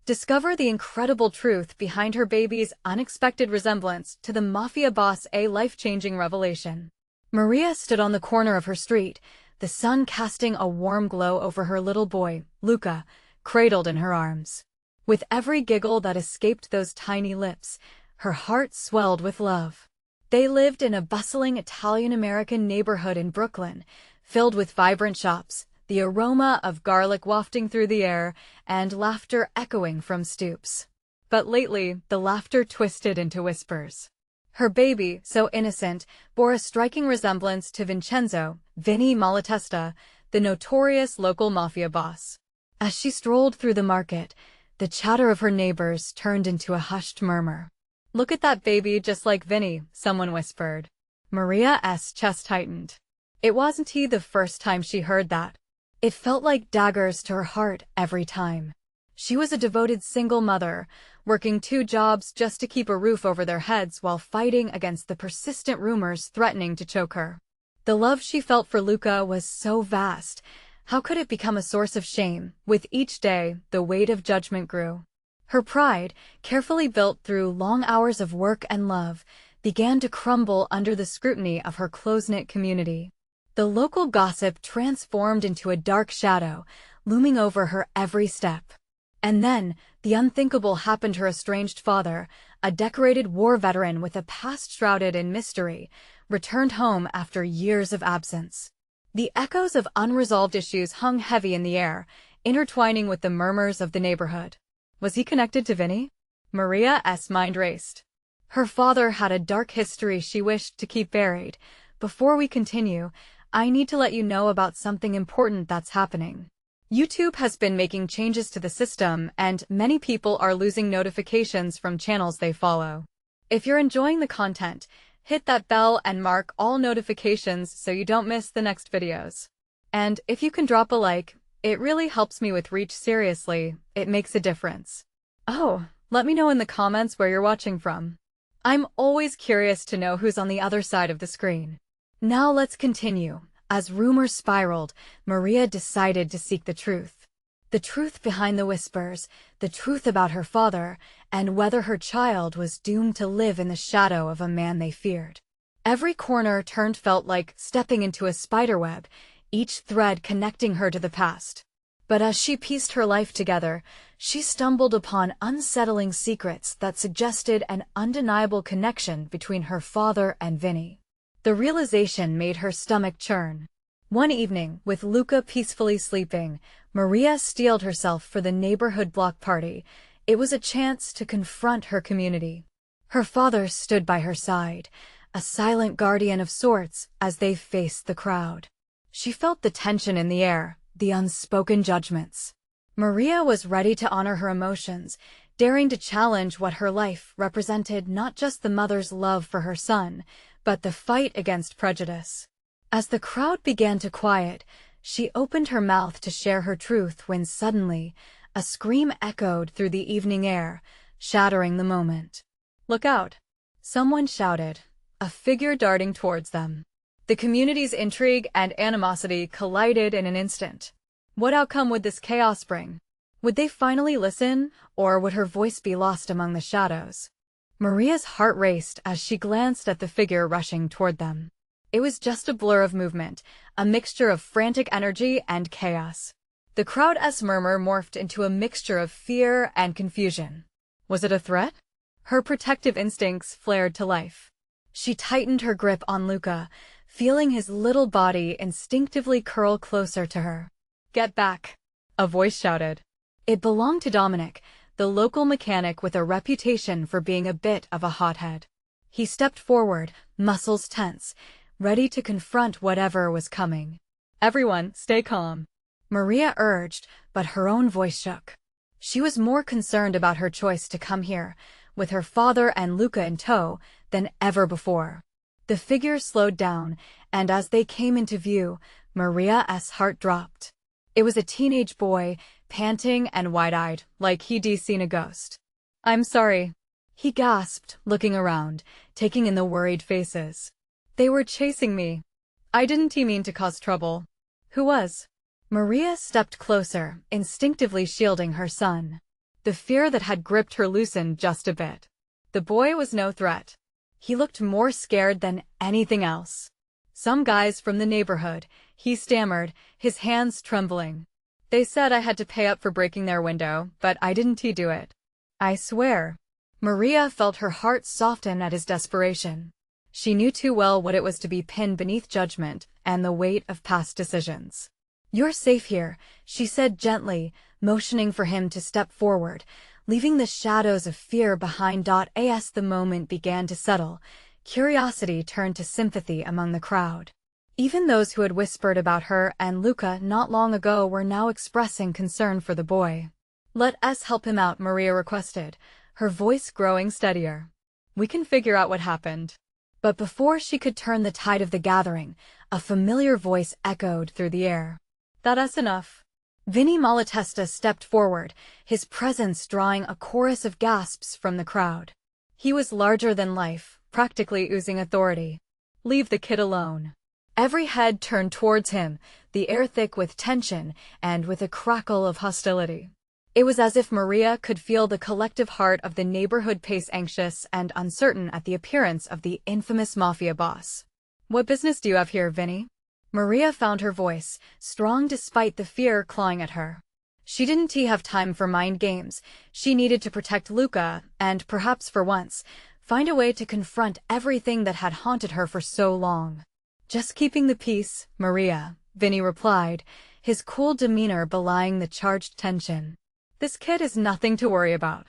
Discover the incredible truth behind her baby's unexpected resemblance to the Mafia boss, a life-changing revelation. Maria stood on the corner of her street, the sun casting a warm glow over her little boy, Luca, cradled in her arms. With every giggle that escaped those tiny lips, her heart swelled with love. They lived in a bustling Italian-American neighborhood in Brooklyn, filled with vibrant shops, the aroma of garlic wafting through the air, and laughter echoing from stoops. But lately, the laughter twisted into whispers. Her baby, so innocent, bore a striking resemblance to Vinny Malatesta, the notorious local mafia boss. As she strolled through the market, the chatter of her neighbors turned into a hushed murmur. "Look at that baby, just like Vinny," someone whispered. Maria's chest tightened. It wasn't the first time she heard that. It felt like daggers to her heart every time. She was a devoted single mother, working 2 jobs just to keep a roof over their heads while fighting against the persistent rumors threatening to choke her. The love she felt for Luca was so vast. How could it become a source of shame? With each day, the weight of judgment grew. Her pride, carefully built through long hours of work and love, began to crumble under the scrutiny of her close-knit community. The local gossip transformed into a dark shadow, looming over her every step. And then, the unthinkable happened. Her estranged father, a decorated war veteran with a past shrouded in mystery, returned home after years of absence. The echoes of unresolved issues hung heavy in the air, intertwining with the murmurs of the neighborhood. Was he connected to Vinny? Maria's mind raced. Her father had a dark history she wished to keep buried. Before we continue, I need to let you know about something important that's happening. YouTube has been making changes to the system, and many people are losing notifications from channels they follow. If you're enjoying the content, hit that bell and mark all notifications so you don't miss the next videos. And if you can drop a like, it really helps me with reach. Seriously, it makes a difference. Oh, let me know in the comments where you're watching from. I'm always curious to know who's on the other side of the screen. Now let's continue. As rumors spiraled, Maria decided to seek the truth. The truth behind the whispers, the truth about her father, and whether her child was doomed to live in the shadow of a man they feared. Every corner turned felt like stepping into a spiderweb, each thread connecting her to the past. But as she pieced her life together, she stumbled upon unsettling secrets that suggested an undeniable connection between her father and Vinny. The realization made her stomach churn. One evening, with Luca peacefully sleeping, Maria steeled herself for the neighborhood block party. It was a chance to confront her community. Her father stood by her side, a silent guardian of sorts, as they faced the crowd. She felt the tension in the air, the unspoken judgments. Maria was ready to honor her emotions, daring to challenge what her life represented, not just the mother's love for her son, but the fight against prejudice. As the crowd began to quiet, she opened her mouth to share her truth when suddenly, a scream echoed through the evening air, shattering the moment. "Look out!" someone shouted, a figure darting towards them. The community's intrigue and animosity collided in an instant. What outcome would this chaos bring? Would they finally listen, or would her voice be lost among the shadows? Maria's heart raced as she glanced at the figure rushing toward them. It was just a blur of movement, a mixture of frantic energy and chaos. The crowd's murmur morphed into a mixture of fear and confusion. Was it a threat? Her protective instincts flared to life. She tightened her grip on Luca, feeling his little body instinctively curl closer to her. "Get back!" a voice shouted. It belonged to Dominic, the local mechanic with a reputation for being a bit of a hothead. He stepped forward, muscles tense, ready to confront whatever was coming. "Everyone, stay calm," Maria urged, but her own voice shook. She was more concerned about her choice to come here, with her father and Luca in tow, than ever before. The figure slowed down, and as they came into view, Maria's heart dropped. It was a teenage boy, panting and wide-eyed, like he'd seen a ghost. "I'm sorry," he gasped, looking around, taking in the worried faces. "They were chasing me. I didn't mean to cause trouble." "Who was?" Maria stepped closer, instinctively shielding her son. The fear that had gripped her loosened just a bit. The boy was no threat. He looked more scared than anything else. "Some guys from the neighborhood," he stammered, his hands trembling. "They said I had to pay up for breaking their window, but I didn't do it. I swear." Maria felt her heart soften at his desperation. She knew too well what it was to be pinned beneath judgment and the weight of past decisions. "You're safe here," she said gently, motioning for him to step forward, leaving the shadows of fear behind. As the moment began to settle, curiosity turned to sympathy among the crowd. Even those who had whispered about her and Luca not long ago were now expressing concern for the boy. "Let us help him out," Maria requested, her voice growing steadier. "We can figure out what happened." But before she could turn the tide of the gathering, a familiar voice echoed through the air. "That's enough." Vinny Malatesta stepped forward, his presence drawing a chorus of gasps from the crowd. He was larger than life, practically oozing authority. "Leave the kid alone." Every head turned towards him, the air thick with tension and with a crackle of hostility. It was as if Maria could feel the collective heart of the neighborhood pace anxious and uncertain at the appearance of the infamous Mafia boss. "What business do you have here, Vinny?" Maria found her voice, strong despite the fear clawing at her. She didn't have time for mind games. She needed to protect Luca and, perhaps for once, find a way to confront everything that had haunted her for so long. "Just keeping the peace, Maria," Vinny replied, his cool demeanor belying the charged tension. "This kid is nothing to worry about.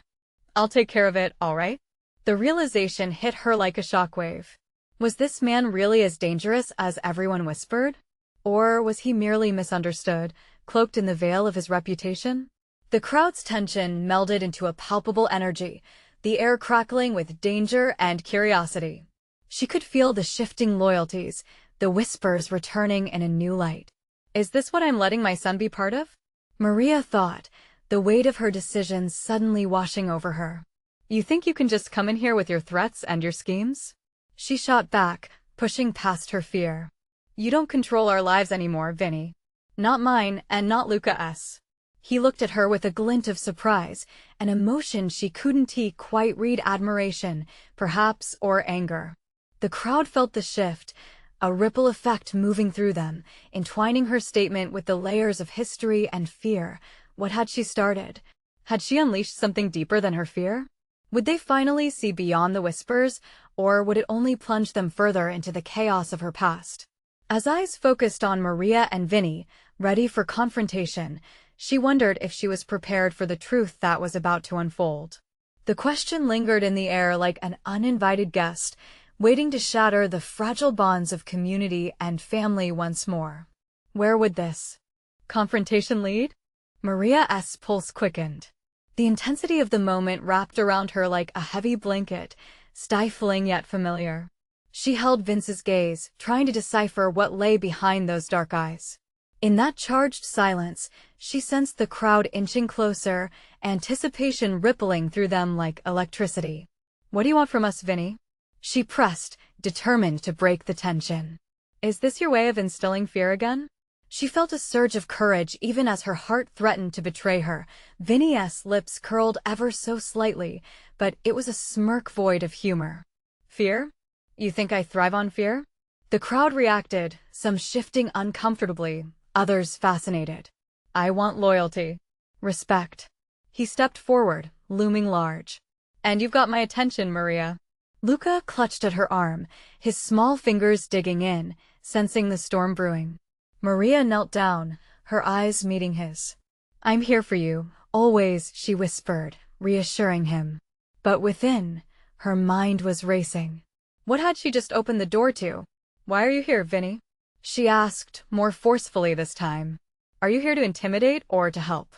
I'll take care of it, all right?" The realization hit her like a shockwave. Was this man really as dangerous as everyone whispered? Or was he merely misunderstood, cloaked in the veil of his reputation? The crowd's tension melded into a palpable energy, the air crackling with danger and curiosity. She could feel the shifting loyalties, the whispers returning in a new light. "Is this what I'm letting my son be part of?" Maria thought, the weight of her decisions suddenly washing over her. "You think you can just come in here with your threats and your schemes?" She shot back, pushing past her fear. "You don't control our lives anymore, Vinny. Not mine, and not Luca's." He looked at her with a glint of surprise, an emotion she couldn't quite read, admiration, perhaps, or anger. The crowd felt the shift, a ripple effect moving through them, entwining her statement with the layers of history and fear. What had she started? Had she unleashed something deeper than her fear? Would they finally see beyond the whispers, or would it only plunge them further into the chaos of her past? As eyes focused on Maria and Vinny, ready for confrontation, she wondered if she was prepared for the truth that was about to unfold. The question lingered in the air like an uninvited guest, waiting to shatter the fragile bonds of community and family once more. Where would this confrontation lead? Maria's pulse quickened. The intensity of the moment wrapped around her like a heavy blanket, stifling yet familiar. She held Vince's gaze, trying to decipher what lay behind those dark eyes. In that charged silence, she sensed the crowd inching closer, anticipation rippling through them like electricity. "What do you want from us, Vinny?" She pressed, determined to break the tension. "Is this your way of instilling fear again?" She felt a surge of courage even as her heart threatened to betray her. Vinny's lips curled ever so slightly, but it was a smirk void of humor. "Fear? You think I thrive on fear?" The crowd reacted, some shifting uncomfortably, others fascinated. "I want loyalty. Respect." He stepped forward, looming large. "And you've got my attention, Maria." Luca clutched at her arm, his small fingers digging in, sensing the storm brewing. Maria knelt down, her eyes meeting his. "I'm here for you, always," she whispered, reassuring him. But within, her mind was racing. What had she just opened the door to? "Why are you here, Vinny?" she asked, more forcefully this time. "Are you here to intimidate or to help?"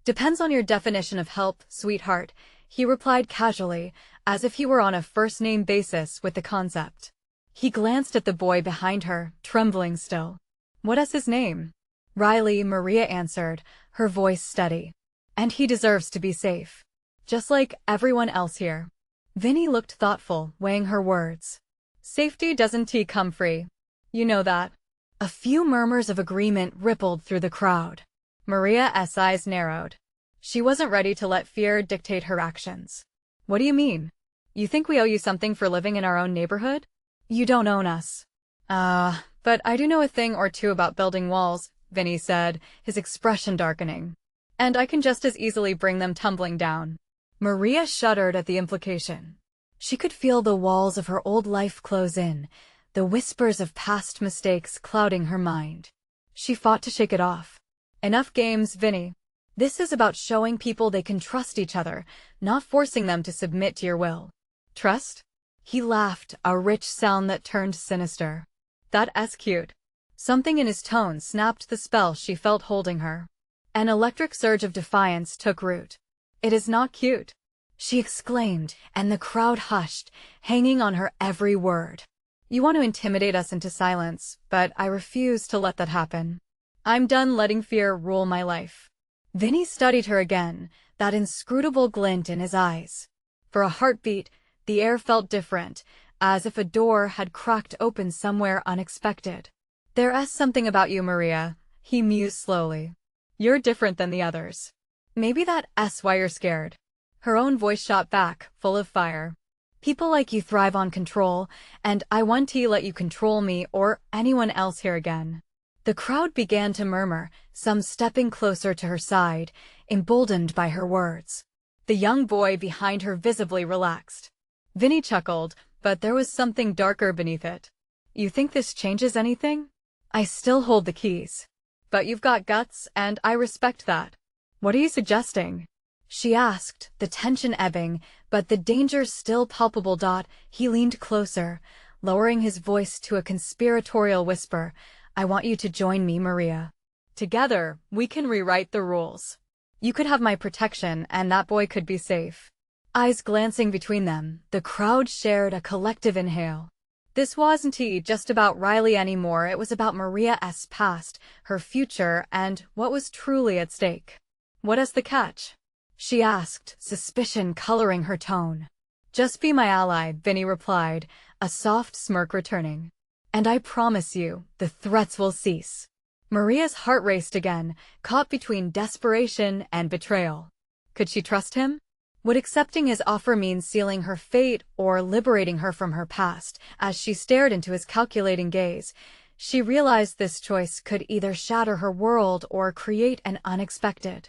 "Depends on your definition of help, sweetheart," he replied casually, as if he were on a first-name basis with the concept. He glanced at the boy behind her, trembling still. "What is his name?" "Riley," Maria answered, her voice steady. "And he deserves to be safe. Just like everyone else here." Vinny looked thoughtful, weighing her words. "Safety doesn't come free. You know that." A few murmurs of agreement rippled through the crowd. Maria's eyes narrowed. She wasn't ready to let fear dictate her actions. What do you mean? You think we owe you something for living in our own neighborhood? You don't own us. But I do know a thing or two about building walls, Vinny said, his expression darkening. And I can just as easily bring them tumbling down. Maria shuddered at the implication. She could feel the walls of her old life close in, the whispers of past mistakes clouding her mind. She fought to shake it off. Enough games, Vinny. This is about showing people they can trust each other, not forcing them to submit to your will. Trust? He laughed, a rich sound that turned sinister. That's cute. Something in his tone snapped the spell she felt holding her. An electric surge of defiance took root. It is not cute, she exclaimed, and the crowd hushed, hanging on her every word. You want to intimidate us into silence, but I refuse to let that happen. I'm done letting fear rule my life. Vinny studied her again, that inscrutable glint in his eyes. For a heartbeat, the air felt different, as if a door had cracked open somewhere unexpected. There's something about you, Maria, he mused slowly. You're different than the others. Maybe that's why you're scared. Her own voice shot back, full of fire. People like you thrive on control, and I want to let you control me or anyone else here again. The crowd began to murmur, some stepping closer to her side, emboldened by her words. The young boy behind her visibly relaxed. Vinny chuckled, but there was something darker beneath it. You think this changes anything? I still hold the keys. But you've got guts, and I respect that. What are you suggesting? She asked, the tension ebbing, but the danger still palpable. He leaned closer, lowering his voice to a conspiratorial whisper. I want you to join me, Maria. Together, we can rewrite the rules. You could have my protection, and that boy could be safe. Eyes glancing between them, the crowd shared a collective inhale. This wasn't just about Riley anymore, it was about Maria's past, her future, and what was truly at stake. What is the catch? She asked, suspicion coloring her tone. Just be my ally, Vinny replied, a soft smirk returning. And I promise you, the threats will cease. Maria's heart raced again, caught between desperation and betrayal. Could she trust him? Would accepting his offer mean sealing her fate or liberating her from her past? As she stared into his calculating gaze, she realized this choice could either shatter her world or create an unexpected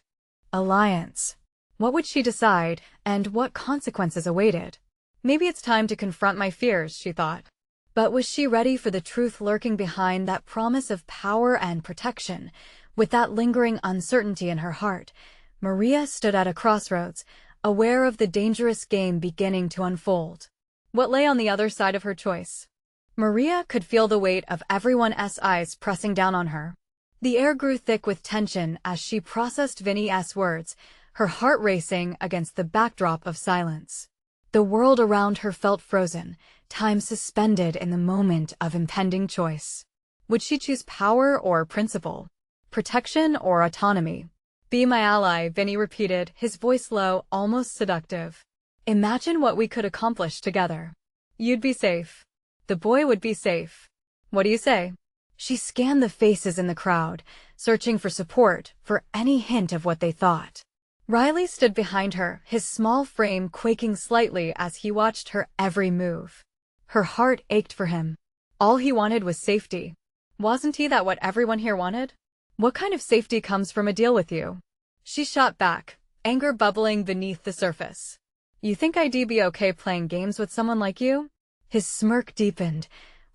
alliance. What would she decide, and what consequences awaited? Maybe it's time to confront my fears, she thought. But was she ready for the truth lurking behind that promise of power and protection? With that lingering uncertainty in her heart, Maria stood at a crossroads, aware of the dangerous game beginning to unfold. What lay on the other side of her choice? Maria could feel the weight of everyone's eyes pressing down on her. The air grew thick with tension as she processed Vinny's words, her heart racing against the backdrop of silence. The world around her felt frozen, time suspended in the moment of impending choice. Would she choose power or principle? Protection or autonomy? Be my ally, Vinny repeated, his voice low, almost seductive. Imagine what we could accomplish together. You'd be safe. The boy would be safe. What do you say? She scanned the faces in the crowd, searching for support, for any hint of what they thought. Riley stood behind her, his small frame quaking slightly as he watched her every move. Her heart ached for him. All he wanted was safety. Wasn't that what everyone here wanted? What kind of safety comes from a deal with you? She shot back, anger bubbling beneath the surface. You think I'd be okay playing games with someone like you? His smirk deepened,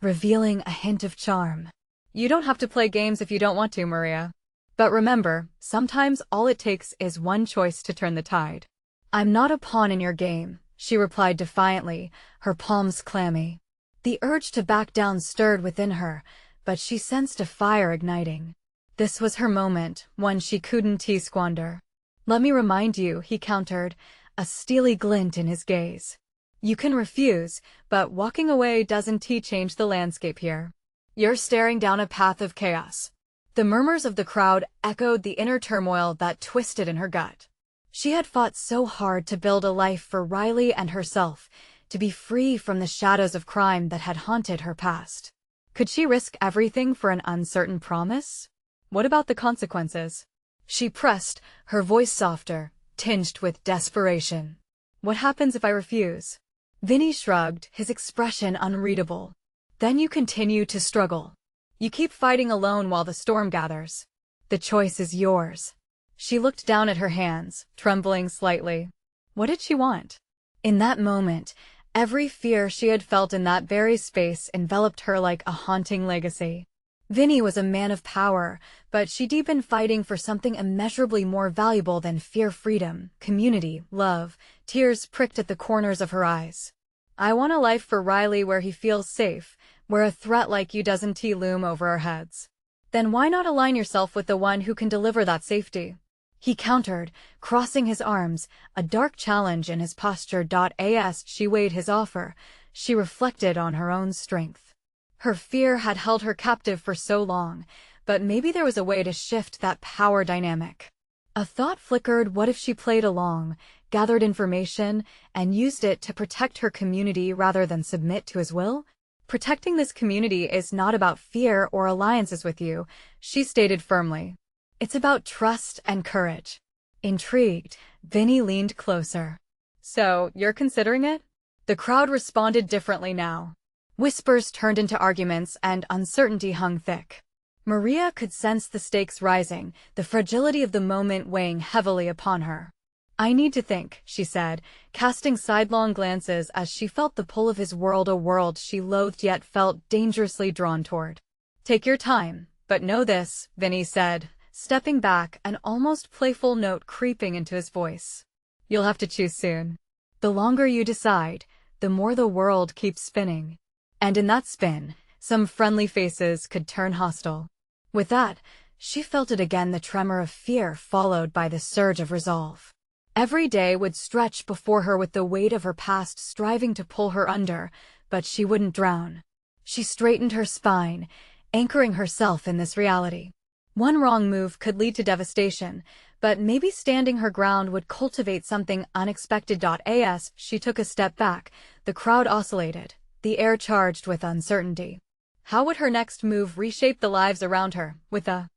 revealing a hint of charm. You don't have to play games if you don't want to, Maria. But remember, sometimes all it takes is one choice to turn the tide. I'm not a pawn in your game, she replied defiantly, her palms clammy. The urge to back down stirred within her, but she sensed a fire igniting. This was her moment, one she couldn't squander. Let me remind you, he countered, a steely glint in his gaze. You can refuse, but walking away doesn't change the landscape here. You're staring down a path of chaos. The murmurs of the crowd echoed the inner turmoil that twisted in her gut. She had fought so hard to build a life for Riley and herself, to be free from the shadows of crime that had haunted her past. Could she risk everything for an uncertain promise? What about the consequences? She pressed, her voice softer, tinged with desperation. What happens if I refuse? Vinny shrugged, his expression unreadable. Then you continue to struggle. You keep fighting alone while the storm gathers. The choice is yours. She looked down at her hands, trembling slightly. What did she want? In that moment, every fear she had felt in that very space enveloped her like a haunting legacy. Vinny was a man of power, but she'd been fighting for something immeasurably more valuable than fear. Freedom, community, love. Tears pricked at the corners of her eyes. I want a life for Riley where he feels safe, where a threat like you doesn't loom over our heads. Then why not align yourself with the one who can deliver that safety? He countered, crossing his arms, a dark challenge in his posture. As she weighed his offer, she reflected on her own strength. Her fear had held her captive for so long, but maybe there was a way to shift that power dynamic. A thought flickered. What if she played along, gathered information, and used it to protect her community rather than submit to his will? Protecting this community is not about fear or alliances with you, she stated firmly. It's about trust and courage. Intrigued, Vinny leaned closer. So, you're considering it? The crowd responded differently now. Whispers turned into arguments and uncertainty hung thick. Maria could sense the stakes rising, the fragility of the moment weighing heavily upon her. I need to think, she said, casting sidelong glances as she felt the pull of his world, a world she loathed yet felt dangerously drawn toward. Take your time, but know this, Vinny said, stepping back, an almost playful note creeping into his voice. You'll have to choose soon. The longer you decide, the more the world keeps spinning. And in that spin, some friendly faces could turn hostile. With that, she felt it again, the tremor of fear followed by the surge of resolve. Every day would stretch before her with the weight of her past striving to pull her under, but she wouldn't drown. She straightened her spine, anchoring herself in this reality. One wrong move could lead to devastation, but maybe standing her ground would cultivate something unexpected. As she took a step back, the crowd oscillated, the air charged with uncertainty. How would her next move reshape the lives around her? With the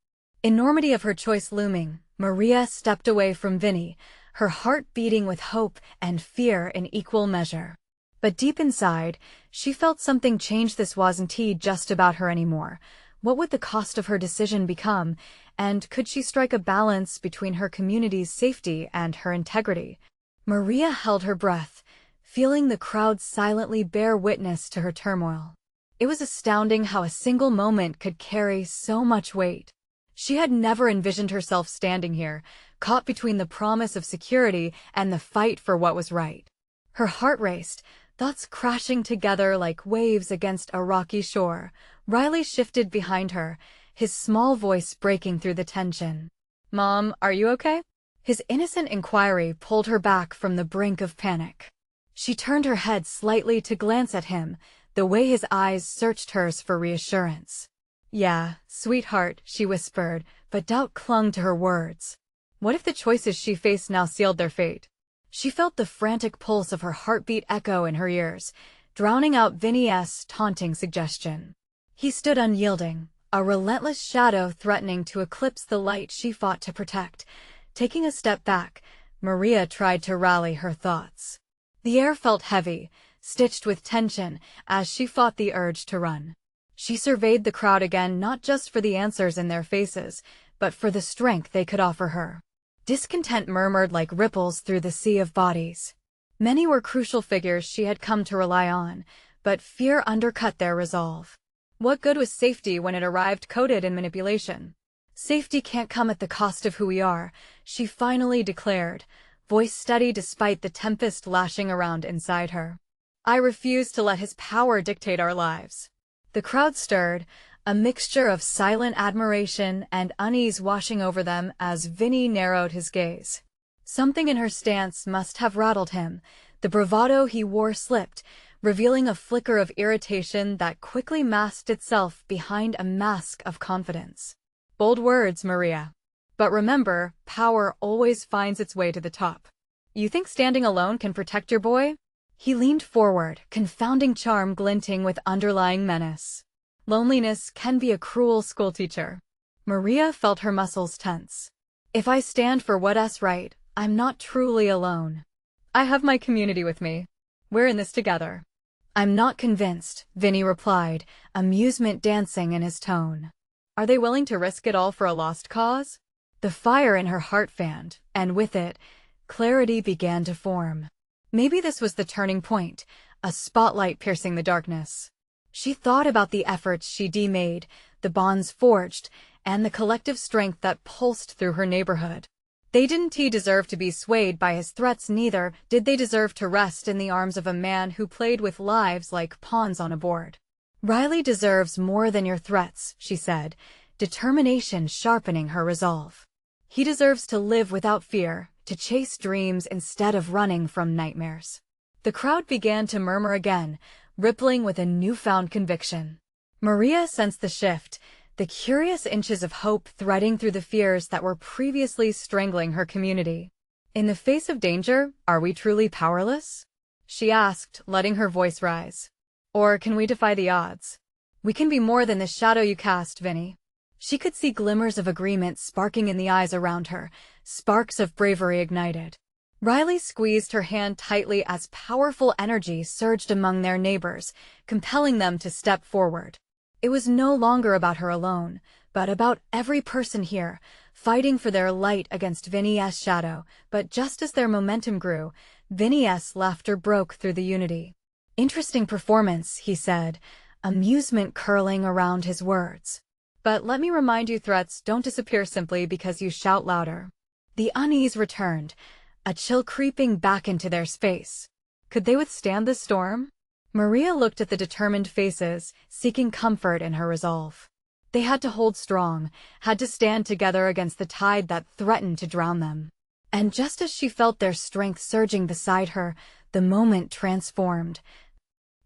enormity of her choice looming, Maria stepped away from Vinny, her heart beating with hope and fear in equal measure. But deep inside, she felt something change. This wasn't just about her anymore. What would the cost of her decision become, and could she strike a balance between her community's safety and her integrity? Maria held her breath, feeling the crowd silently bear witness to her turmoil. It was astounding how a single moment could carry so much weight. She had never envisioned herself standing here, caught between the promise of security and the fight for what was right. Her heart raced, thoughts crashing together like waves against a rocky shore. Riley shifted behind her, his small voice breaking through the tension. "Mom, are you okay?" His innocent inquiry pulled her back from the brink of panic. She turned her head slightly to glance at him, the way his eyes searched hers for reassurance. "Yeah, sweetheart," she whispered, but doubt clung to her words. What if the choices she faced now sealed their fate? She felt the frantic pulse of her heartbeat echo in her ears, drowning out Vinny's taunting suggestion. He stood unyielding, a relentless shadow threatening to eclipse the light she fought to protect. Taking a step back, Maria tried to rally her thoughts. The air felt heavy, stitched with tension, as she fought the urge to run. She surveyed the crowd again, not just for the answers in their faces, but for the strength they could offer her. Discontent murmured like ripples through the sea of bodies. Many were crucial figures she had come to rely on, but fear undercut their resolve. What good was safety when it arrived coated in manipulation? Safety can't come at the cost of who we are, she finally declared, voice steady despite the tempest lashing around inside her. I refuse to let his power dictate our lives. The crowd stirred, a mixture of silent admiration and unease washing over them as Vinny narrowed his gaze. Something in her stance must have rattled him. The bravado he wore slipped, revealing a flicker of irritation that quickly masked itself behind a mask of confidence. Bold words, Maria. But remember, power always finds its way to the top. You think standing alone can protect your boy? He leaned forward, confounding charm glinting with underlying menace. Loneliness can be a cruel schoolteacher. Maria felt her muscles tense. If I stand for what's right, I'm not truly alone. I have my community with me. We're in this together. I'm not convinced, Vinny replied, amusement dancing in his tone. Are they willing to risk it all for a lost cause? The fire in her heart fanned, and with it, clarity began to form. Maybe this was the turning point, a spotlight piercing the darkness. She thought about the efforts she'd made, the bonds forged, and the collective strength that pulsed through her neighborhood. They didn't deserve to be swayed by his threats, neither did they deserve to rest in the arms of a man who played with lives like pawns on a board. Riley deserves more than your threats, she said, determination sharpening her resolve. He deserves to live without fear, to chase dreams instead of running from nightmares. The crowd began to murmur again, rippling with a newfound conviction. Maria sensed the shift, the curious inches of hope threading through the fears that were previously strangling her community. In the face of danger, are we truly powerless? She asked, letting her voice rise. Or can we defy the odds? We can be more than the shadow you cast, Vinny. She could see glimmers of agreement sparking in the eyes around her, sparks of bravery ignited. Riley squeezed her hand tightly as powerful energy surged among their neighbors, compelling them to step forward. It was no longer about her alone, but about every person here, fighting for their light against Vinny's shadow. But just as their momentum grew, Vinny's laughter broke through the unity. Interesting performance, he said, amusement curling around his words. But let me remind you, threats don't disappear simply because you shout louder. The unease returned, a chill creeping back into their space. Could they withstand the storm? Maria looked at the determined faces, seeking comfort in her resolve. They had to hold strong, had to stand together against the tide that threatened to drown them. And just as she felt their strength surging beside her, the moment transformed.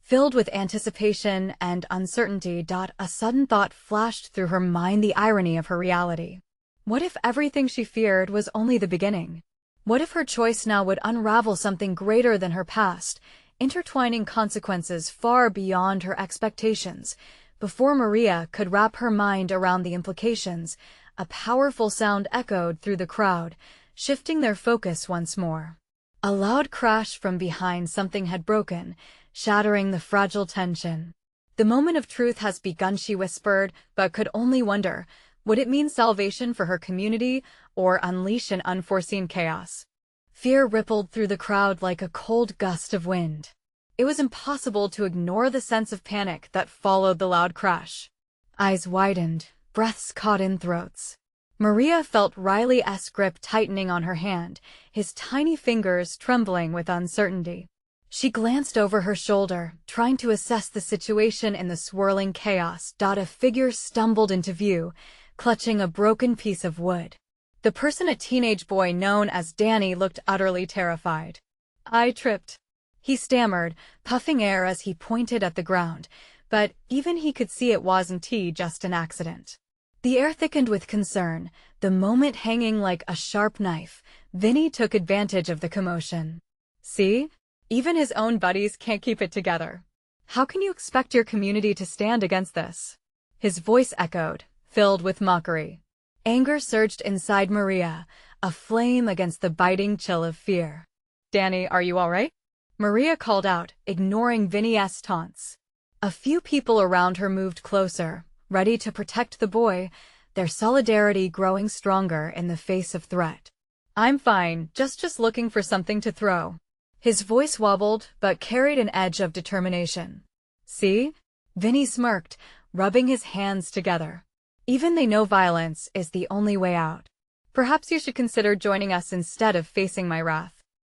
Filled with anticipation and uncertainty, a sudden thought flashed through her mind, the irony of her reality. What if everything she feared was only the beginning? What if her choice now would unravel something greater than her past, intertwining consequences far beyond her expectations? Before Maria could wrap her mind around the implications, a powerful sound echoed through the crowd, shifting their focus once more. A loud crash from behind, something had broken, shattering the fragile tension. The moment of truth has begun, she whispered, but could only wonder, would it mean salvation for her community or unleash an unforeseen chaos? Fear rippled through the crowd like a cold gust of wind. It was impossible to ignore the sense of panic that followed the loud crash. Eyes widened, breaths caught in throats. Maria felt Riley's grip tightening on her hand, his tiny fingers trembling with uncertainty. She glanced over her shoulder, trying to assess the situation in the swirling chaos. A figure stumbled into view, clutching a broken piece of wood. The person, a teenage boy known as Danny, looked utterly terrified. I tripped, he stammered, puffing air as he pointed at the ground, but even he could see it wasn't just an accident. The air thickened with concern, the moment hanging like a sharp knife. Vinny took advantage of the commotion. See? Even his own buddies can't keep it together. How can you expect your community to stand against this? His voice echoed, filled with mockery. Anger surged inside Maria, a flame against the biting chill of fear. Danny, are you all right? Maria called out, ignoring Vinny's taunts. A few people around her moved closer, ready to protect the boy, their solidarity growing stronger in the face of threat. I'm fine, just looking for something to throw. His voice wobbled, but carried an edge of determination. See? Vinny smirked, rubbing his hands together. Even they know violence is the only way out. Perhaps you should consider joining us instead of facing my wrath.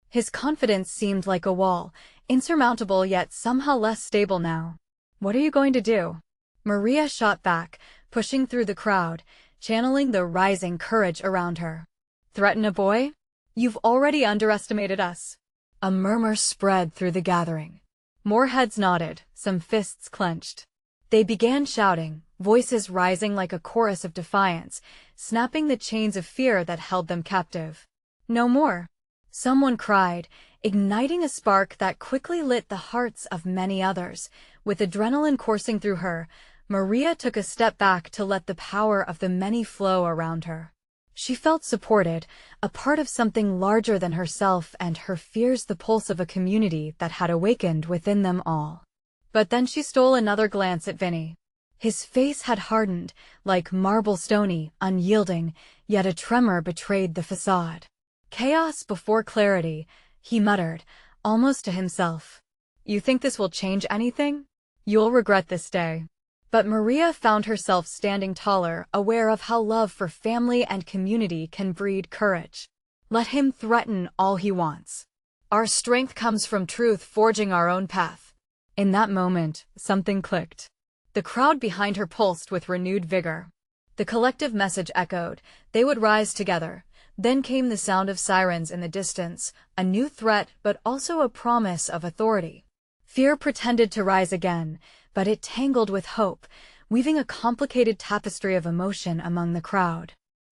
His confidence seemed like a wall, insurmountable yet somehow less stable now. What are you going to do? Maria shot back, pushing through the crowd, channeling the rising courage around her. Threaten a boy? You've already underestimated us. A murmur spread through the gathering. More heads nodded, some fists clenched. They began shouting, voices rising like a chorus of defiance, snapping the chains of fear that held them captive. No more. Someone cried, igniting a spark that quickly lit the hearts of many others. With adrenaline coursing through her, Maria took a step back to let the power of the many flow around her. She felt supported, a part of something larger than herself and her fears, the pulse of a community that had awakened within them all. But then she stole another glance at Vinny. His face had hardened, like marble, stony, unyielding, yet a tremor betrayed the facade. Chaos before clarity, he muttered, almost to himself. You think this will change anything? You'll regret this day. But Maria found herself standing taller, aware of how love for family and community can breed courage. Let him threaten all he wants. Our strength comes from truth, forging our own path. In that moment, something clicked. The crowd behind her pulsed with renewed vigor. The collective message echoed. They would rise together. Then came the sound of sirens in the distance, a new threat but also a promise of authority. Fear pretended to rise again, but it tangled with hope, weaving a complicated tapestry of emotion among the crowd.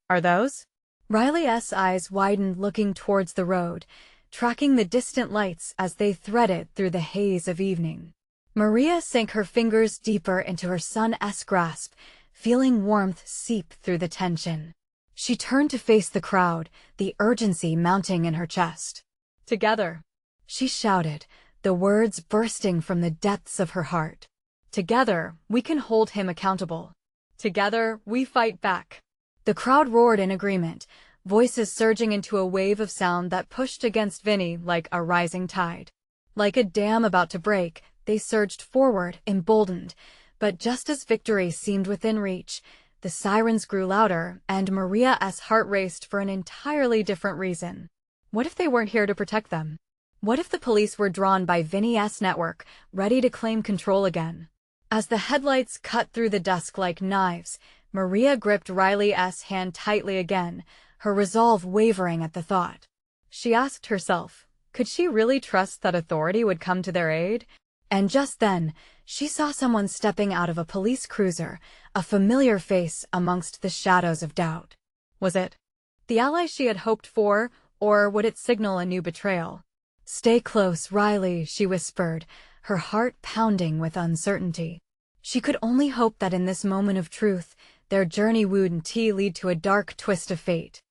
Are those? Riley's eyes widened, looking towards the road, tracking the distant lights as they threaded through the haze of evening. Maria sank her fingers deeper into her son's grasp, feeling warmth seep through the tension. She turned to face the crowd, the urgency mounting in her chest. Together, she shouted, the words bursting from the depths of her heart. Together, we can hold him accountable. Together, we fight back. The crowd roared in agreement, voices surging into a wave of sound that pushed against Vinny like a rising tide. Like a dam about to break, they surged forward, emboldened. But just as victory seemed within reach, the sirens grew louder, and Maria's heart raced for an entirely different reason. What if they weren't here to protect them? What if the police were drawn by Vinny's network, ready to claim control again? As the headlights cut through the dusk like knives, Maria gripped Riley's hand tightly again, her resolve wavering at the thought. She asked herself, could she really trust that authority would come to their aid? And just then, she saw someone stepping out of a police cruiser, a familiar face amongst the shadows of doubt. Was it the ally she had hoped for, or would it signal a new betrayal? Stay close, Riley, she whispered, her heart pounding with uncertainty. She could only hope that in this moment of truth, their journey wouldn't lead to a dark twist of fate.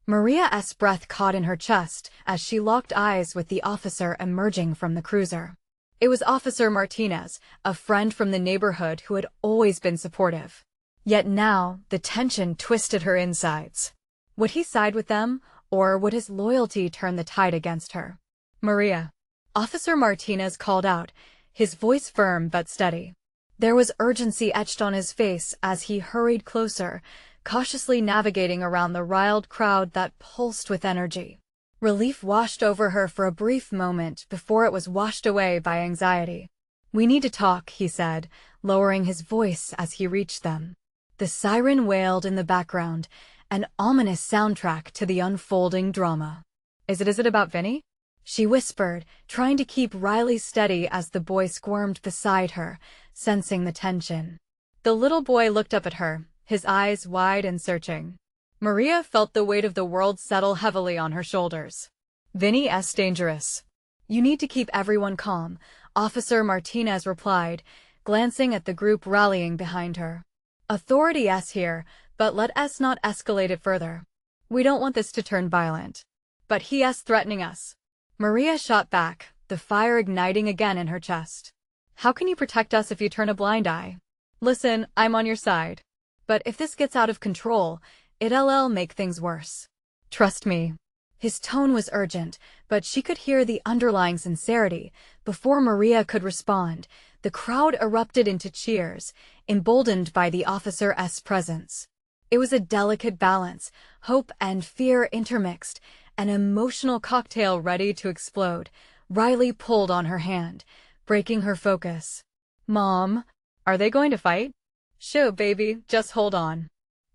Maria's breath caught in her chest as she locked eyes with the officer emerging from the cruiser. It was Officer Martinez, a friend from the neighborhood who had always been supportive. Yet now, the tension twisted her insides. Would he side with them, or would his loyalty turn the tide against her? Maria. Officer Martinez called out, his voice firm but steady. There was urgency etched on his face as he hurried closer, cautiously navigating around the riled crowd that pulsed with energy. Relief washed over her for a brief moment before it was washed away by anxiety. We need to talk, he said, lowering his voice as he reached them. The siren wailed in the background, an ominous soundtrack to the unfolding drama. Is it about Vinny? She whispered, trying to keep Riley steady as the boy squirmed beside her, sensing the tension. The little boy looked up at her, his eyes wide and searching. Maria felt the weight of the world settle heavily on her shoulders. Vinny's dangerous. You need to keep everyone calm, Officer Martinez replied, glancing at the group rallying behind her. Authority's here, but let us not escalate it further. We don't want this to turn violent. But he's threatening us. Maria shot back, the fire igniting again in her chest. How can you protect us if you turn a blind eye? Listen, I'm on your side. But if this gets out of control, it'll make things worse. Trust me. His tone was urgent, but she could hear the underlying sincerity. Before Maria could respond, the crowd erupted into cheers, emboldened by the officer's presence. It was a delicate balance, hope and fear intermixed, an emotional cocktail ready to explode. Riley pulled on her hand, breaking her focus. Mom, are they going to fight? Shoo, baby, just hold on.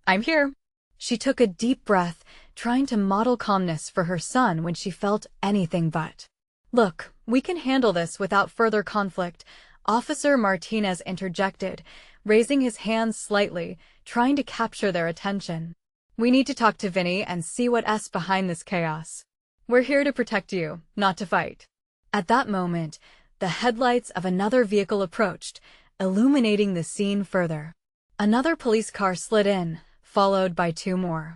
I'm here. She took a deep breath, trying to model calmness for her son when she felt anything but. Look, we can handle this without further conflict, Officer Martinez interjected, raising his hands slightly, trying to capture their attention. We need to talk to Vinny and see what's behind this chaos. We're here to protect you, not to fight. At that moment, the headlights of another vehicle approached, illuminating the scene further. Another police car slid in, followed by two more.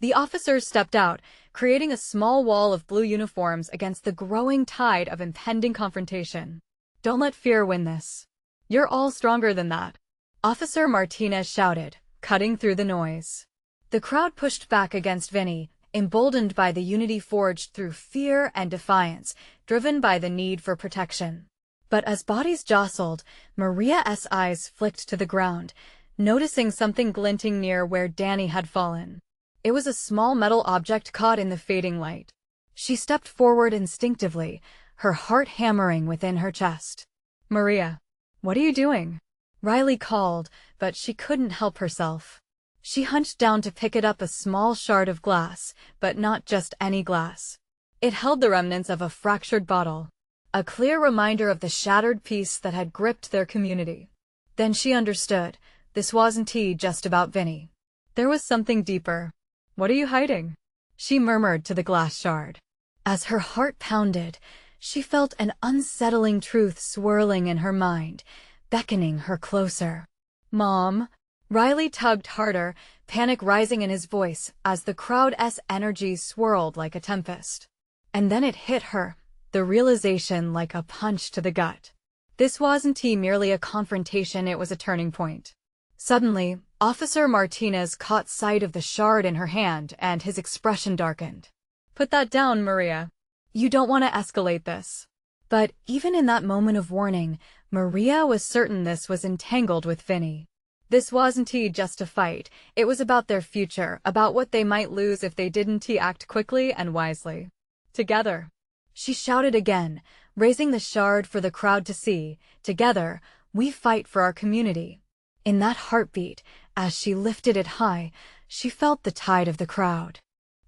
The officers stepped out, creating a small wall of blue uniforms against the growing tide of impending confrontation. Don't let fear win this. You're all stronger than that, Officer Martinez shouted, cutting through the noise. The crowd pushed back against Vinny, emboldened by the unity forged through fear and defiance, driven by the need for protection. But as bodies jostled, Maria's eyes flicked to the ground, noticing something glinting near where Danny had fallen. It was a small metal object caught in the fading light. She stepped forward instinctively, her heart hammering within her chest. "Maria, what are you doing?" Riley called, but she couldn't help herself. She hunched down to pick it up, a small shard of glass, but not just any glass. It held the remnants of a fractured bottle, a clear reminder of the shattered piece that had gripped their community. Then she understood, this wasn't just about Vinny. There was something deeper. "What are you hiding?" she murmured to the glass shard. As her heart pounded, she felt an unsettling truth swirling in her mind, beckoning her closer. "Mom." Riley tugged harder, panic rising in his voice as the crowd's energy swirled like a tempest. And then it hit her, the realization like a punch to the gut. This wasn't merely a confrontation, it was a turning point. Suddenly, Officer Martinez caught sight of the shard in her hand and his expression darkened. "Put that down, Maria. You don't want to escalate this." But even in that moment of warning, Maria was certain this was entangled with Vinny. This wasn't just a fight, it was about their future, about what they might lose if they didn't act quickly and wisely. "Together," she shouted again, raising the shard for the crowd to see. "Together, we fight for our community." In that heartbeat, as she lifted it high, she felt the tide of the crowd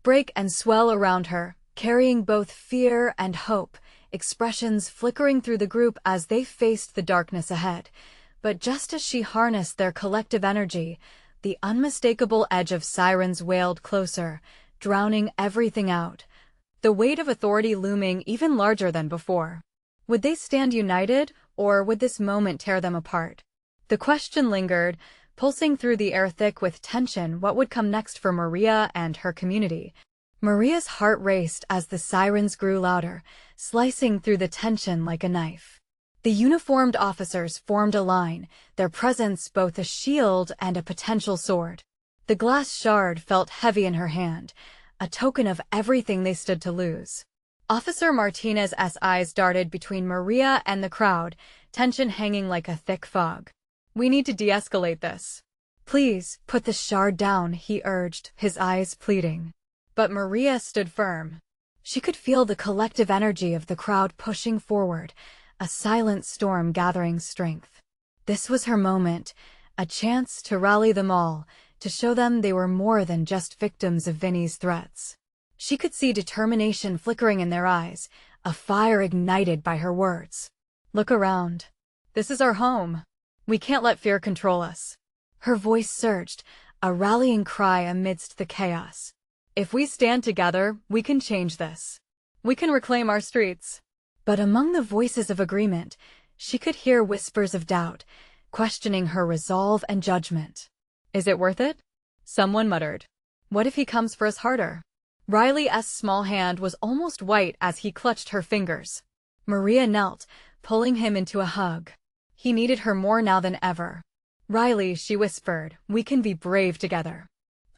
break and swell around her, carrying both fear and hope, expressions flickering through the group as they faced the darkness ahead. But just as she harnessed their collective energy, the unmistakable edge of sirens wailed closer, drowning everything out, the weight of authority looming even larger than before. Would they stand united, or would this moment tear them apart? The question lingered, pulsing through the air thick with tension. What would come next for Maria and her community? Maria's heart raced as the sirens grew louder, slicing through the tension like a knife. The uniformed officers formed a line, their presence both a shield and a potential sword. The glass shard felt heavy in her hand, a token of everything they stood to lose. Officer Martinez's eyes darted between Maria and the crowd, tension hanging like a thick fog. "We need to de-escalate this." "Please, put the shard down," he urged, his eyes pleading. But Maria stood firm. She could feel the collective energy of the crowd pushing forward, a silent storm gathering strength. This was her moment, a chance to rally them all, to show them they were more than just victims of Vinny's threats. She could see determination flickering in their eyes, a fire ignited by her words. "Look around. This is our home. We can't let fear control us." Her voice surged, a rallying cry amidst the chaos. "If we stand together, we can change this. We can reclaim our streets." But among the voices of agreement, she could hear whispers of doubt, questioning her resolve and judgment. "Is it worth it?" someone muttered. "What if he comes for us harder?" Riley's small hand was almost white as he clutched her fingers. Maria knelt, pulling him into a hug. He needed her more now than ever. "Riley," she whispered, "we can be brave together.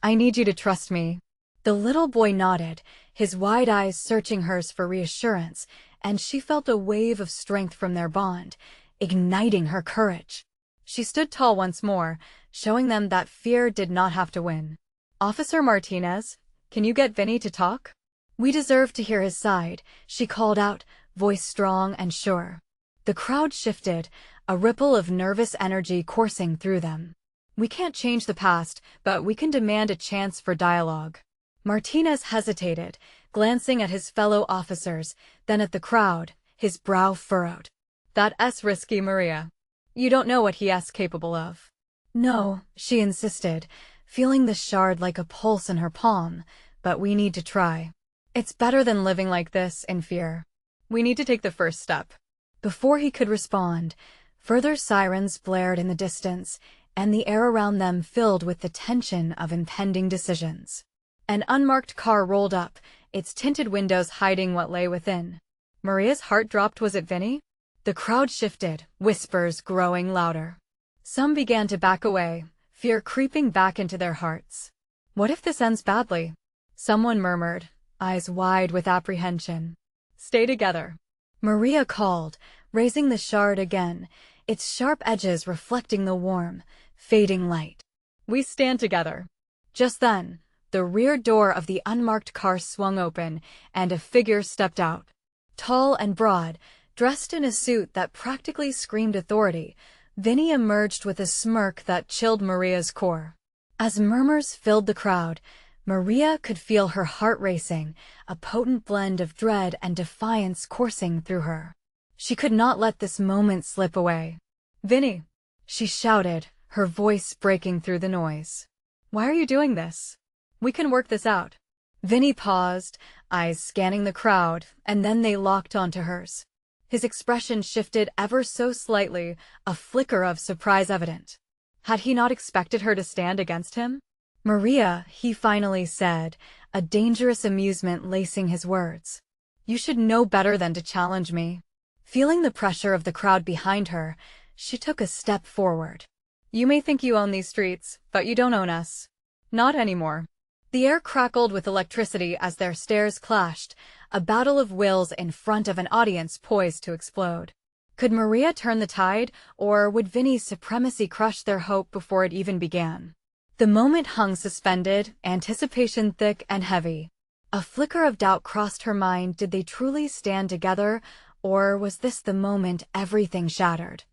I need you to trust me." The little boy nodded, his wide eyes searching hers for reassurance, and she felt a wave of strength from their bond, igniting her courage. She stood tall once more, showing them that fear did not have to win. "Officer Martinez, can you get Vinny to talk?" "We deserve to hear his side," she called out, voice strong and sure. The crowd shifted, a ripple of nervous energy coursing through them. "We can't change the past, but we can demand a chance for dialogue." Martinez hesitated, glancing at his fellow officers, then at the crowd, his brow furrowed. "That's risky, Maria. You don't know what he's capable of." "No," she insisted, feeling the shard like a pulse in her palm, "but we need to try. It's better than living like this in fear. We need to take the first step." Before he could respond, further sirens blared in the distance, and the air around them filled with the tension of impending decisions. An unmarked car rolled up, its tinted windows hiding what lay within. Maria's heart dropped. Was it Vinny? The crowd shifted, whispers growing louder. Some began to back away, fear creeping back into their hearts. What if this ends badly? Someone murmured, eyes wide with apprehension. Stay together. Maria called, raising the shard again, its sharp edges reflecting the warm, fading light. We stand together. Just then, the rear door of the unmarked car swung open, and a figure stepped out. Tall and broad, dressed in a suit that practically screamed authority, Vinny emerged with a smirk that chilled Maria's core. As murmurs filled the crowd, Maria could feel her heart racing, a potent blend of dread and defiance coursing through her. She could not let this moment slip away. Vinny, she shouted, her voice breaking through the noise. Why are you doing this? We can work this out. Vinny paused, eyes scanning the crowd, and then they locked onto hers. His expression shifted ever so slightly, a flicker of surprise evident. Had he not expected her to stand against him? Maria, he finally said, a dangerous amusement lacing his words. You should know better than to challenge me. Feeling the pressure of the crowd behind her, she took a step forward. You may think you own these streets, but you don't own us. Not anymore. The air crackled with electricity as their stares clashed, a battle of wills in front of an audience poised to explode. Could Maria turn the tide, or would Vinny's supremacy crush their hope before it even began? The moment hung suspended, anticipation thick and heavy. A flicker of doubt crossed her mind. Did they truly stand together, or was this the moment everything shattered?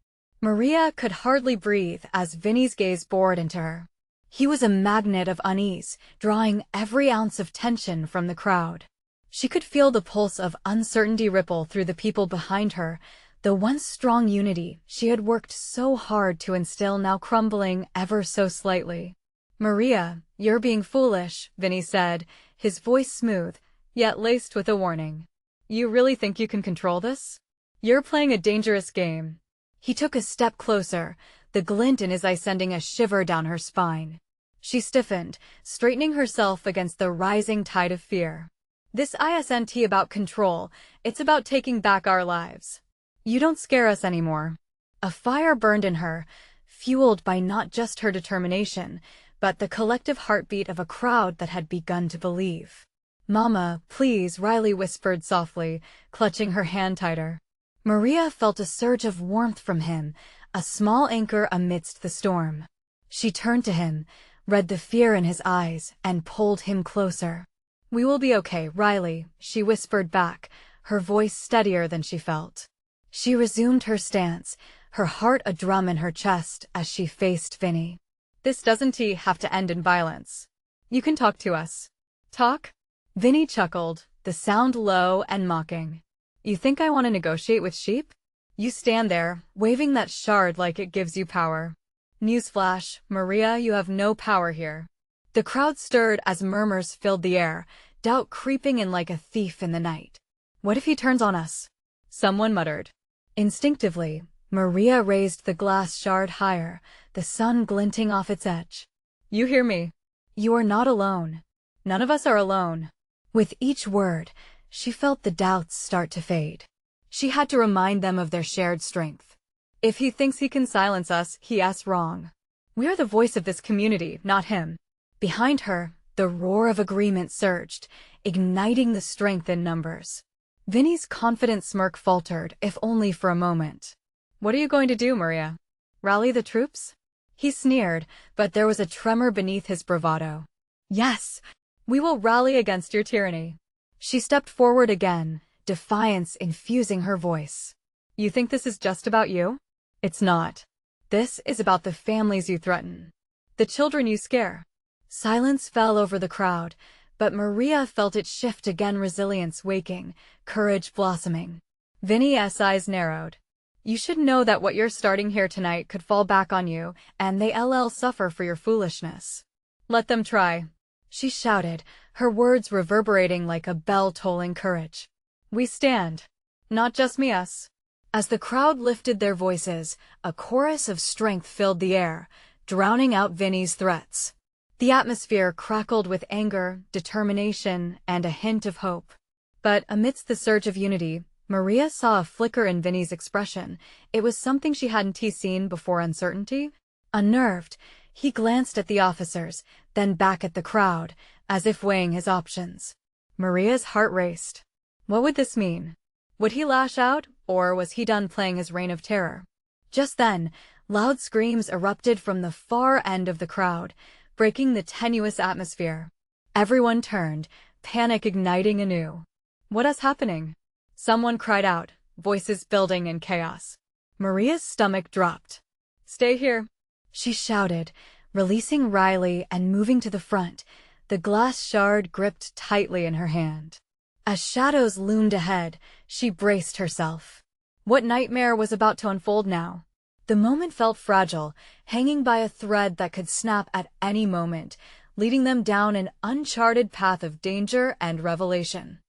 Maria could hardly breathe as Vinny's gaze bored into her. He was a magnet of unease, drawing every ounce of tension from the crowd. She could feel the pulse of uncertainty ripple through the people behind her, the once strong unity she had worked so hard to instill now crumbling ever so slightly. Maria, you're being foolish, Vinny said, his voice smooth, yet laced with a warning. You really think you can control this? You're playing a dangerous game. He took a step closer, the glint in his eye sending a shiver down her spine. She stiffened, straightening herself against the rising tide of fear. This isn't about control, it's about taking back our lives. You don't scare us anymore. A fire burned in her, fueled by not just her determination, but the collective heartbeat of a crowd that had begun to believe. Mama, please, Riley whispered softly, clutching her hand tighter. Maria felt a surge of warmth from him, a small anchor amidst the storm. She turned to him, read the fear in his eyes, and pulled him closer. We will be okay, Riley, she whispered back, her voice steadier than she felt. She resumed her stance, her heart a drum in her chest as she faced Vinny. This doesn't have to end in violence. You can talk to us. Talk? Vinny chuckled, the sound low and mocking. You think I want to negotiate with sheep? You stand there, waving that shard like it gives you power. Newsflash, Maria, you have no power here. The crowd stirred as murmurs filled the air, doubt creeping in like a thief in the night. What if he turns on us? Someone muttered. Instinctively, Maria raised the glass shard higher, the sun glinting off its edge. You hear me? You are not alone. None of us are alone. With each word, she felt the doubts start to fade. She had to remind them of their shared strength. If he thinks he can silence us, he's wrong. We are the voice of this community, not him. Behind her, the roar of agreement surged, igniting the strength in numbers. Vinny's confident smirk faltered, if only for a moment. What are you going to do, Maria? Rally the troops? He sneered, but there was a tremor beneath his bravado. Yes, we will rally against your tyranny. She stepped forward again, defiance infusing her voice. You think this is just about you? It's not. This is about the families you threaten. The children you scare. Silence fell over the crowd, but Maria felt it shift again, resilience waking, courage blossoming. Vinny's eyes narrowed. You should know that what you're starting here tonight could fall back on you, and they'll suffer for your foolishness. Let them try. She shouted, her words reverberating like a bell tolling courage. We stand. Not just me, us. As the crowd lifted their voices, a chorus of strength filled the air, drowning out Vinny's threats. The atmosphere crackled with anger, determination, and a hint of hope. But amidst the surge of unity, Maria saw a flicker in Vinny's expression. It was something she hadn't seen before: uncertainty. Unnerved, he glanced at the officers, then back at the crowd, as if weighing his options. Maria's heart raced. What would this mean? Would he lash out, or was he done playing his reign of terror? Just then, loud screams erupted from the far end of the crowd, breaking the tenuous atmosphere. Everyone turned, panic igniting anew. What is happening? Someone cried out, voices building in chaos. Maria's stomach dropped. Stay here, she shouted, releasing Riley and moving to the front, the glass shard gripped tightly in her hand. As shadows loomed ahead, she braced herself. What nightmare was about to unfold now? The moment felt fragile, hanging by a thread that could snap at any moment, leading them down an uncharted path of danger and revelation.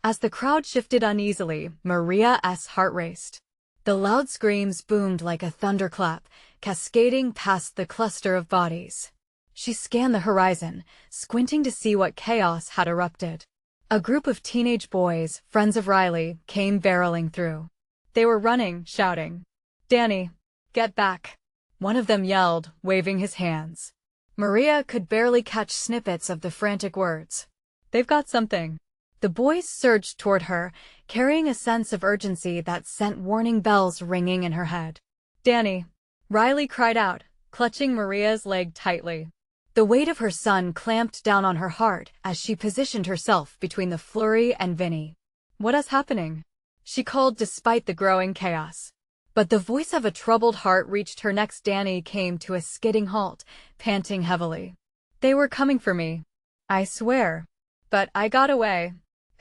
As the crowd shifted uneasily, Maria's heart raced. The loud screams boomed like a thunderclap, cascading past the cluster of bodies. She scanned the horizon, squinting to see what chaos had erupted. A group of teenage boys, friends of Riley, came barreling through. They were running, shouting, "Danny, get back!" One of them yelled, waving his hands. Maria could barely catch snippets of the frantic words. "They've got something." The boys surged toward her, carrying a sense of urgency that sent warning bells ringing in her head. "Danny!" Riley cried out, clutching Maria's leg tightly. The weight of her son clamped down on her heart as she positioned herself between the flurry and Vinny. "What is happening?" she called despite the growing chaos. But the voice of a troubled heart reached her next. Danny came to a skidding halt, panting heavily. "They were coming for me. I swear. But I got away."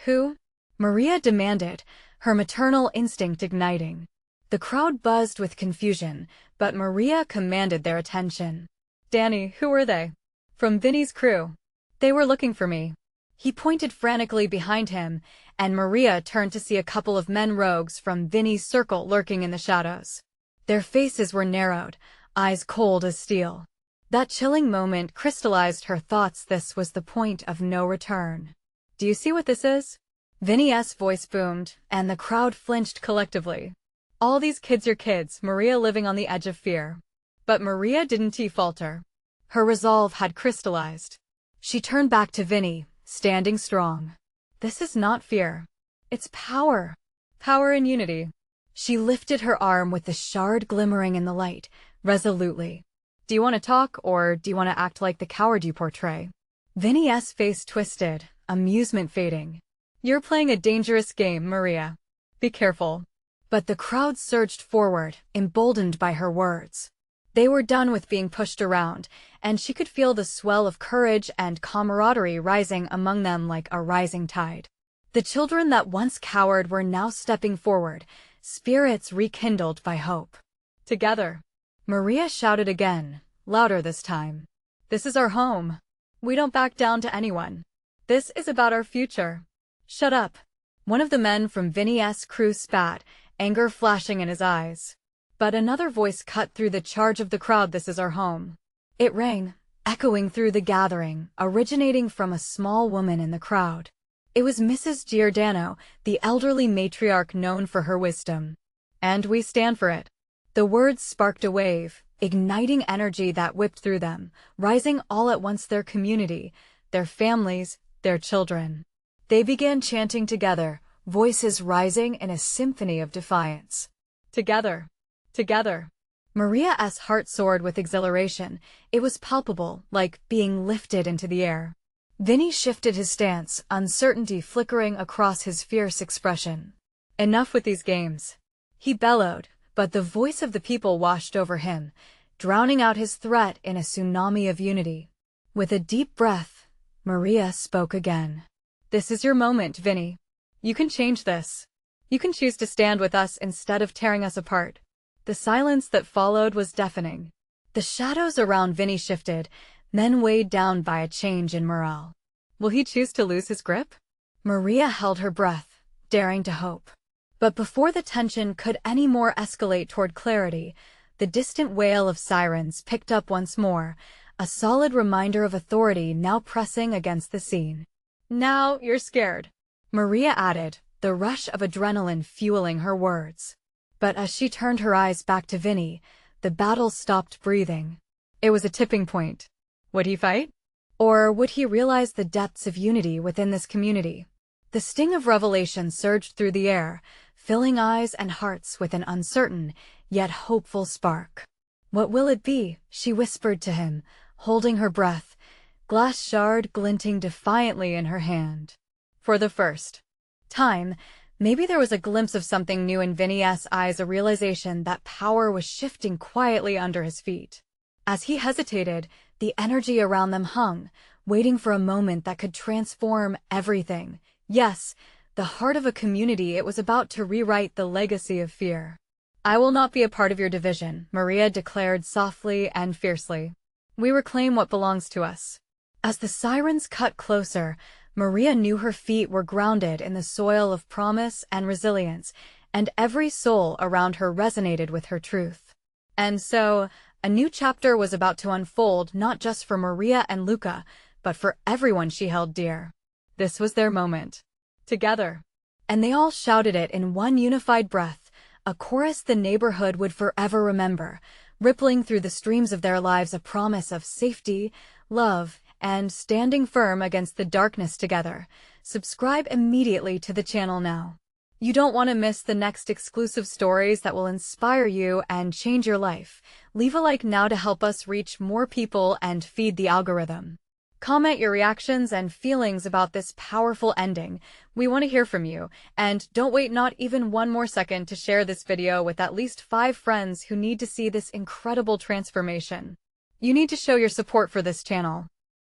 "Who?" Maria demanded, her maternal instinct igniting. The crowd buzzed with confusion, but Maria commanded their attention. "Danny, who were they?" "From Vinny's crew. They were looking for me." He pointed frantically behind him, and Maria turned to see a couple of men rogues from Vinny's circle lurking in the shadows. Their faces were narrowed, eyes cold as steel. That chilling moment crystallized her thoughts. This was the point of no return. "Do you see what this is?" Vinny's voice boomed, and the crowd flinched collectively. "All these kids are kids," Maria living on the edge of fear. But Maria didn't falter. Her resolve had crystallized. She turned back to Vinny, standing strong. "This is not fear. It's power. Power in unity." She lifted her arm with the shard glimmering in the light, resolutely. "Do you want to talk, or do you want to act like the coward you portray?" Vinny's face twisted, amusement fading. "You're playing a dangerous game, Maria. Be careful." But the crowd surged forward, emboldened by her words. They were done with being pushed around, and she could feel the swell of courage and camaraderie rising among them like a rising tide. The children that once cowered were now stepping forward, spirits rekindled by hope. "Together!" Maria shouted again, louder this time. "This is our home. We don't back down to anyone. This is about our future." "Shut up!" One of the men from Vinny's crew spat, anger flashing in his eyes. But another voice cut through the charge of the crowd. "This is our home." It rang, echoing through the gathering, originating from a small woman in the crowd. It was Mrs. Giordano, the elderly matriarch known for her wisdom. "And we stand for it." The words sparked a wave, igniting energy that whipped through them, rising all at once: their community, their families, their children. They began chanting together, voices rising in a symphony of defiance. "Together! Together!" Maria's heart soared with exhilaration. It was palpable, like being lifted into the air. Vinny shifted his stance, uncertainty flickering across his fierce expression. "Enough with these games," he bellowed, but the voice of the people washed over him, drowning out his threat in a tsunami of unity. With a deep breath, Maria spoke again. "This is your moment, Vinny. You can change this. You can choose to stand with us instead of tearing us apart." The silence that followed was deafening. The shadows around Vinny shifted, then weighed down by a change in morale. Will he choose to lose his grip? Maria held her breath, daring to hope. But before the tension could any more escalate toward clarity, the distant wail of sirens picked up once more, a solid reminder of authority now pressing against the scene. "Now you're scared," Maria added, the rush of adrenaline fueling her words. But as she turned her eyes back to Vinny, the battle stopped breathing. It was a tipping point. Would he fight? Or would he realize the depths of unity within this community? The sting of revelation surged through the air, filling eyes and hearts with an uncertain, yet hopeful spark. "What will it be?" she whispered to him, holding her breath, glass shard glinting defiantly in her hand. For the first time, maybe there was a glimpse of something new in Vinny's eyes, a realization that power was shifting quietly under his feet. As he hesitated, the energy around them hung, waiting for a moment that could transform everything. Yes, the heart of a community, it was about to rewrite the legacy of fear. "I will not be a part of your division," Maria declared softly and fiercely. "We reclaim what belongs to us." As the sirens cut closer, Maria knew her feet were grounded in the soil of promise and resilience, and every soul around her resonated with her truth. And so, a new chapter was about to unfold, not just for Maria and Luca, but for everyone she held dear. This was their moment. Together. And they all shouted it in one unified breath, a chorus the neighborhood would forever remember, rippling through the streams of their lives, a promise of safety, love, and standing firm against the darkness together. Subscribe immediately to the channel now. You don't want to miss the next exclusive stories that will inspire you and change your life. Leave a like now to help us reach more people and feed the algorithm. Comment your reactions and feelings about this powerful ending. We want to hear from you. And don't wait not even one more second to share this video with at least 5 friends who need to see this incredible transformation. You need to show your support for this channel.